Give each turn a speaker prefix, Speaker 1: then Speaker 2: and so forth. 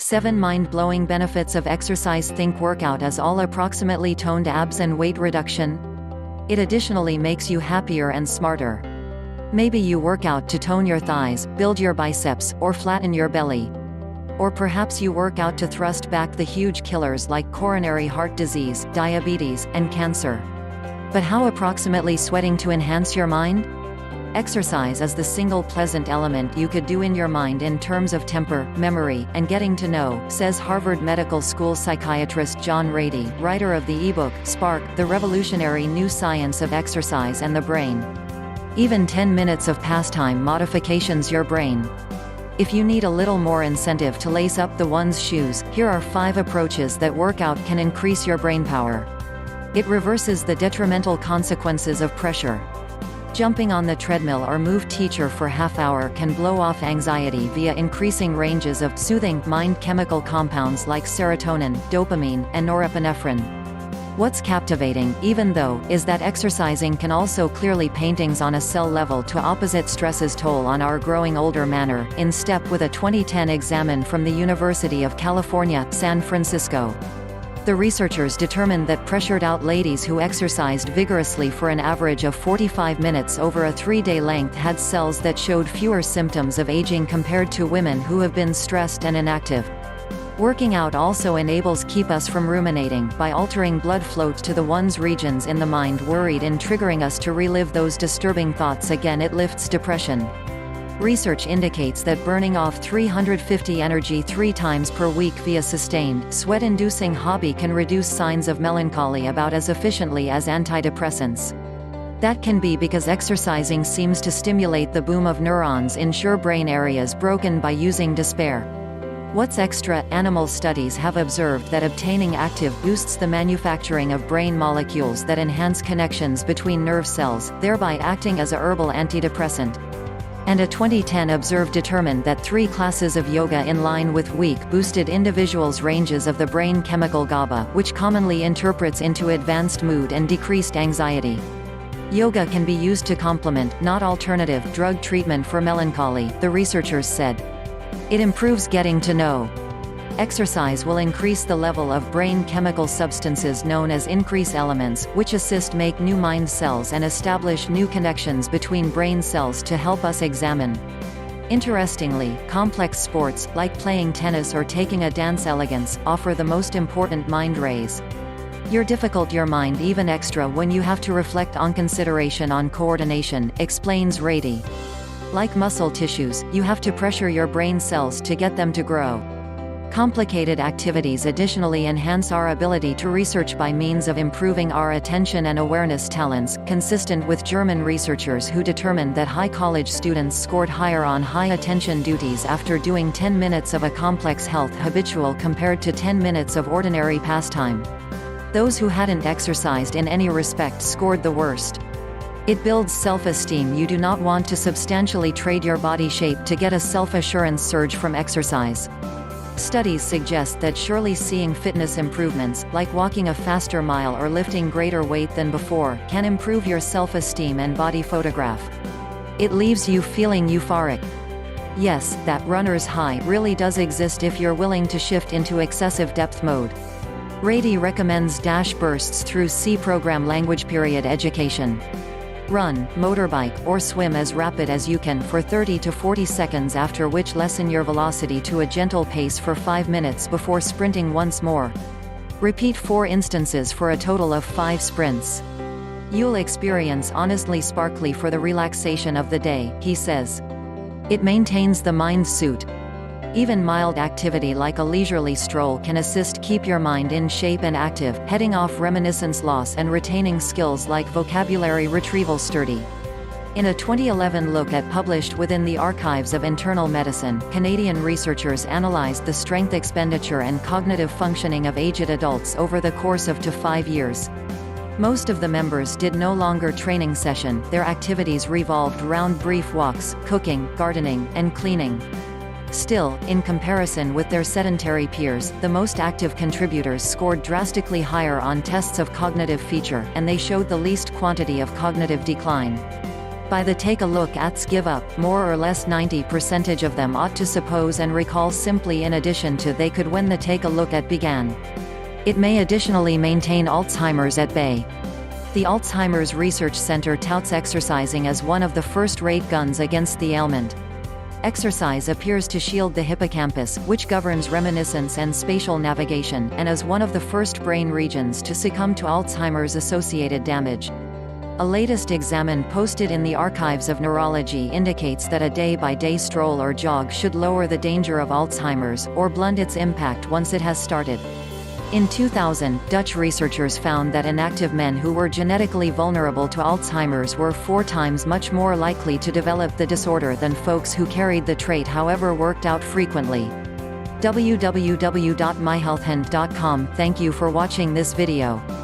Speaker 1: 7 mind-blowing benefits of exercise. Think workout as all approximately toned abs and weight reduction? It additionally makes you happier and smarter. Maybe you work out to tone your thighs, build your biceps, or flatten your belly. Or perhaps you work out to thrust back the huge killers like coronary heart disease, diabetes, and cancer. But how approximately sweating to enhance your mind? Exercise is the single pleasant element you could do in your mind in terms of temper, memory, and getting to know, says Harvard Medical School psychiatrist John Ratey, writer of the ebook, Spark, The Revolutionary New Science of Exercise and the Brain. Even 10 minutes of pastime modifications your brain. If you need a little more incentive to lace up the one's shoes, here are 5 approaches that workout can increase your brainpower. It reverses the detrimental consequences of pressure. Jumping on the treadmill or move teacher for half-hour can blow off anxiety via increasing ranges of soothing mind chemical compounds like serotonin, dopamine, and norepinephrine. What's captivating, even though, is that exercising can also clearly paintings on a cell level to opposite stresses toll on our growing older manner, in step with a 2010 examine from the University of California, San Francisco. The researchers determined that pressured-out ladies who exercised vigorously for an average of 45 minutes over a 3-day length had cells that showed fewer symptoms of aging compared to women who have been stressed and inactive. Working out also enables keep us from ruminating, by altering blood flow to the one's regions in the mind worried and triggering us to relive those disturbing thoughts again. It lifts depression. Research indicates that burning off 350 energy 3 times per week via sustained, sweat-inducing hobby can reduce signs of melancholy about as efficiently as antidepressants. That can be because exercising seems to stimulate the boom of neurons in sure brain areas broken by using despair. What's extra? Animal studies have observed that obtaining active boosts the manufacturing of brain molecules that enhance connections between nerve cells, thereby acting as a herbal antidepressant. And a 2010 observe determined that 3 classes of yoga in line with week boosted individuals' ranges of the brain chemical GABA, which commonly interprets into advanced mood and decreased anxiety. Yoga can be used to complement, not alternative, drug treatment for melancholy, the researchers said. It improves getting to know. Exercise will increase the level of brain chemical substances known as increase elements, which assist make new mind cells and establish new connections between brain cells to help us examine. Interestingly, complex sports, like playing tennis or taking a dance elegance, offer the most important mind raise. You're difficult your mind even extra when you have to reflect on consideration on coordination, explains Ratey. Like muscle tissues, you have to pressure your brain cells to get them to grow. Complicated activities additionally enhance our ability to research by means of improving our attention and awareness talents, consistent with German researchers who determined that high college students scored higher on high attention duties after doing 10 minutes of a complex health habitual compared to 10 minutes of ordinary pastime. Those who hadn't exercised in any respect scored the worst. It builds self-esteem. You do not want to substantially trade your body shape to get a self-assurance surge from exercise. Studies suggest that surely seeing fitness improvements, like walking a faster mile or lifting greater weight than before, can improve your self-esteem and body photograph. It leaves you feeling euphoric. Yes, that runner's high really does exist if you're willing to shift into excessive depth mode. Ratey recommends dash bursts through C program language period education. Run, motorbike, or swim as rapid as you can for 30 to 40 seconds, after which lessen your velocity to a gentle pace for 5 minutes before sprinting once more. Repeat 4 instances for a total of 5 sprints. You'll experience honestly sparkly for the relaxation of the day, he says. It maintains the mind suit. Even mild activity like a leisurely stroll can assist keep your mind in shape and active, heading off reminiscence loss and retaining skills like vocabulary retrieval sturdy. In a 2011 look at published within the Archives of Internal Medicine, Canadian researchers analyzed the strength expenditure and cognitive functioning of aged adults over the course of 5 years. Most of the members did no longer training session. Their activities revolved around brief walks, cooking, gardening, and cleaning. Still, in comparison with their sedentary peers, the most active contributors scored drastically higher on tests of cognitive feature, and they showed the least quantity of cognitive decline. By the take a look at's give up, more or less 90% of them ought to suppose and recall simply in addition to they could when the take a look at began. It may additionally maintain Alzheimer's at bay. The Alzheimer's Research Center touts exercising as one of the first-rate guns against the ailment. Exercise appears to shield the hippocampus, which governs reminiscence and spatial navigation, and is one of the first brain regions to succumb to Alzheimer's-associated damage. A latest examine posted in the Archives of Neurology indicates that a day-by-day stroll or jog should lower the danger of Alzheimer's, or blunt its impact once it has started. In 2000, Dutch researchers found that inactive men who were genetically vulnerable to Alzheimer's were 4 times much more likely to develop the disorder than folks who carried the trait however worked out frequently. www.myhealthhand.com. Thank you for watching this video.